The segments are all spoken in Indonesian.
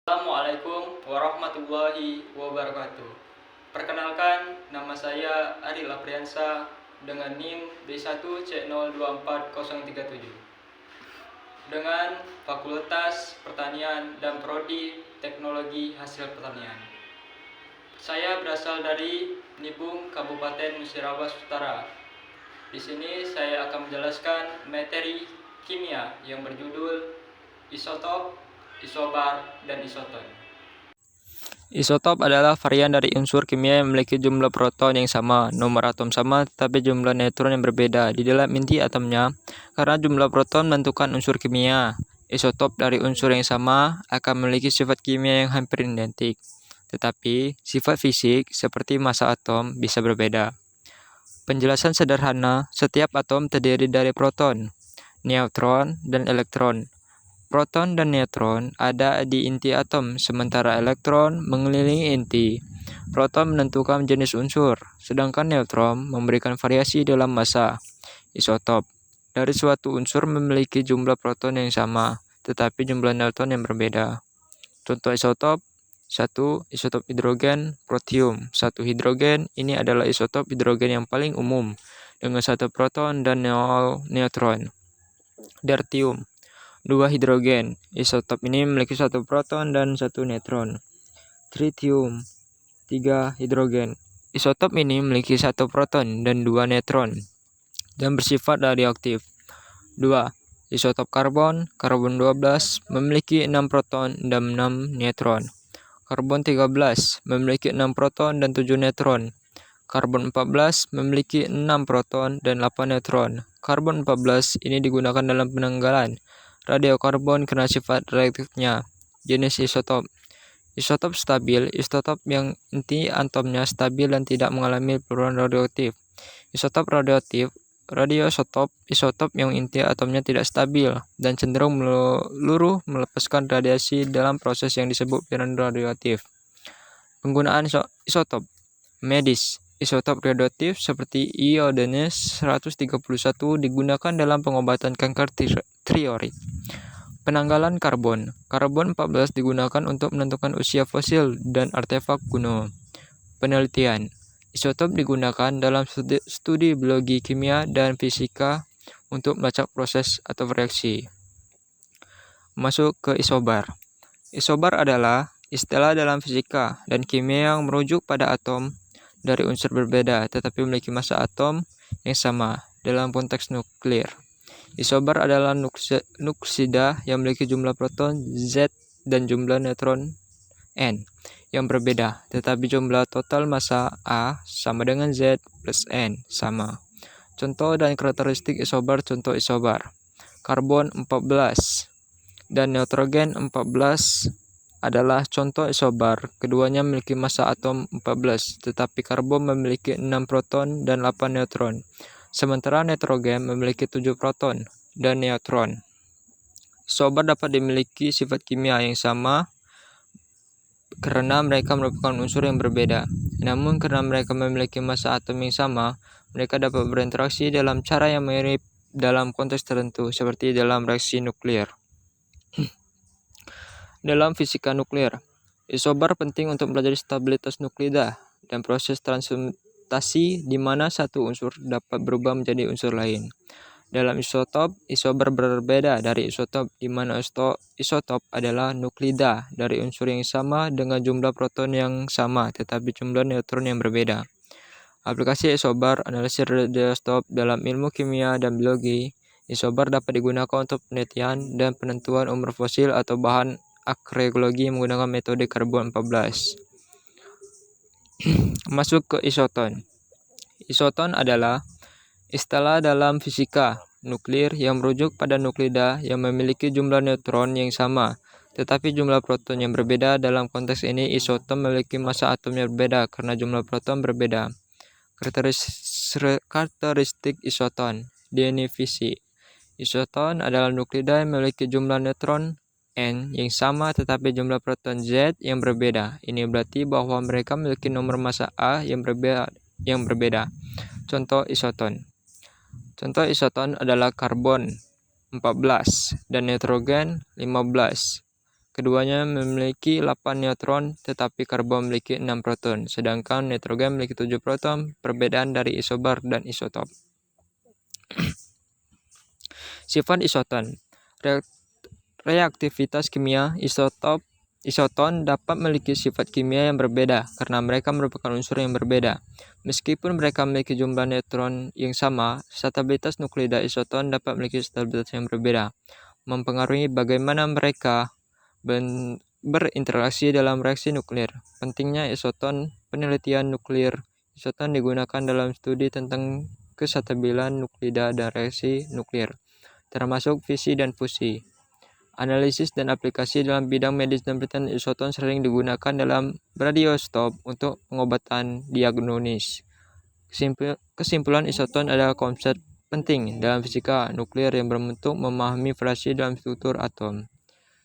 Assalamualaikum warahmatullahi wabarakatuh. Perkenalkan, nama saya Aril Apriansa dengan NIM B1C024037 dengan Fakultas Pertanian dan Prodi Teknologi Hasil Pertanian. Saya berasal dari Nibung, Kabupaten Musirawas Utara. Di sini saya akan menjelaskan materi kimia yang berjudul isotop, isobar, dan isoton. Isotop adalah varian dari unsur kimia yang memiliki jumlah proton yang sama, nomor atom sama, tetapi jumlah neutron yang berbeda di dalam inti atomnya. Karena jumlah proton menentukan unsur kimia, isotop dari unsur yang sama akan memiliki sifat kimia yang hampir identik. Tetapi, sifat fisik seperti massa atom bisa berbeda. Penjelasan sederhana, setiap atom terdiri dari proton, neutron, dan elektron. Proton dan neutron ada di inti atom, sementara elektron mengelilingi inti. Proton menentukan jenis unsur, sedangkan neutron memberikan variasi dalam massa. Isotop dari suatu unsur memiliki jumlah proton yang sama, tetapi jumlah neutron yang berbeda. Contoh isotop: 1. Isotop hidrogen, protium. 1 hidrogen, ini adalah isotop hidrogen yang paling umum, dengan 1 proton dan 0 neutron. Deuterium. 2 hidrogen, isotop ini memiliki 1 proton dan 1 neutron. Tritium. 3 hidrogen, isotop ini memiliki 1 proton dan 2 neutron, dan bersifat radioaktif. 2. Isotop karbon, karbon 12, memiliki 6 proton dan 6 neutron. Karbon 13 memiliki 6 proton dan 7 neutron. Karbon 14 memiliki 6 proton dan 8 neutron. Karbon 14 ini digunakan dalam penanggalan radiokarbon karena sifat reaktifnya. Jenis isotop: isotop stabil, isotop yang inti atomnya stabil dan tidak mengalami perubahan radioaktif. Isotop radioaktif, radioisotop, isotop yang inti atomnya tidak stabil dan cenderung meluruh melepaskan radiasi dalam proses yang disebut pikiran radioaktif. Penggunaan isotop medis. Isotop radioaktif seperti iodine 131 digunakan dalam pengobatan kanker tiroid. Penanggalan karbon. Karbon 14 digunakan untuk menentukan usia fosil dan artefak kuno. Penelitian. Isotop digunakan dalam studi biologi, kimia, dan fisika untuk melacak proses atau reaksi. Masuk ke isobar. Isobar adalah istilah dalam fisika dan kimia yang merujuk pada atom dari unsur berbeda tetapi memiliki massa atom yang sama dalam konteks nuklir. Isobar adalah nuklida yang memiliki jumlah proton Z dan jumlah neutron N yang berbeda, tetapi jumlah total massa A sama dengan Z plus N sama. Contoh dan karakteristik isobar. Contoh isobar: karbon 14 dan nitrogen 14 adalah contoh isobar. Keduanya memiliki massa atom 14, tetapi karbon memiliki 6 proton dan 8 neutron, sementara nitrogen memiliki 7 proton dan neutron. Isobar dapat dimiliki sifat kimia yang sama karena mereka merupakan unsur yang berbeda. Namun karena mereka memiliki massa atom yang sama, mereka dapat berinteraksi dalam cara yang mirip dalam konteks tertentu, seperti dalam reaksi nuklir. Dalam fisika nuklir, isobar penting untuk mempelajari stabilitas nuklida dan proses transmutasi di mana satu unsur dapat berubah menjadi unsur lain. Dalam isotop, isobar berbeda dari isotop, di mana isotop adalah nuklida dari unsur yang sama dengan jumlah proton yang sama, tetapi jumlah neutron yang berbeda. Aplikasi isobar, analisis radioisotop dalam ilmu kimia dan biologi. Isobar dapat digunakan untuk penelitian dan penentuan umur fosil atau bahan agregologi menggunakan metode karbon 14. Masuk ke isoton. Isoton adalah istilah dalam fisika nuklir yang merujuk pada nuklida yang memiliki jumlah neutron yang sama, tetapi jumlah proton yang berbeda. Dalam konteks ini, isoton memiliki massa atom yang berbeda karena jumlah proton berbeda. Karakteristik isoton. Definisi. Isoton adalah nuklida yang memiliki jumlah neutron N yang sama tetapi jumlah proton Z yang berbeda. Ini berarti bahwa mereka memiliki nomor massa A yang berbeda. Contoh isoton. Contoh isoton adalah karbon 14 dan nitrogen 15. Keduanya memiliki 8 neutron, tetapi karbon memiliki 6 proton, sedangkan nitrogen memiliki 7 proton, perbedaan dari isobar dan isotop. Sifat isoton. Reaktivitas kimia isoton dapat memiliki sifat kimia yang berbeda karena mereka merupakan unsur yang berbeda. Meskipun mereka memiliki jumlah neutron yang sama, stabilitas nuklida isoton dapat memiliki stabilitas yang berbeda, mempengaruhi bagaimana mereka berinteraksi dalam reaksi nuklir. Pentingnya isoton. Penelitian nuklir isoton digunakan dalam studi tentang kestabilan nuklida dan reaksi nuklir, termasuk fisi dan fusi. Analisis dan aplikasi dalam bidang medis dan penelitian isoton sering digunakan dalam radioisotop untuk pengobatan diagnosis. Kesimpulan, isoton adalah konsep penting dalam fisika nuklir yang berbentuk memahami variasi dalam struktur atom.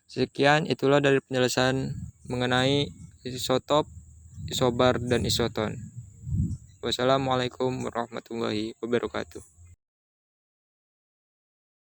Sekian, itulah dari penjelasan mengenai isotop, isobar, dan isoton. Wassalamualaikum warahmatullahi wabarakatuh.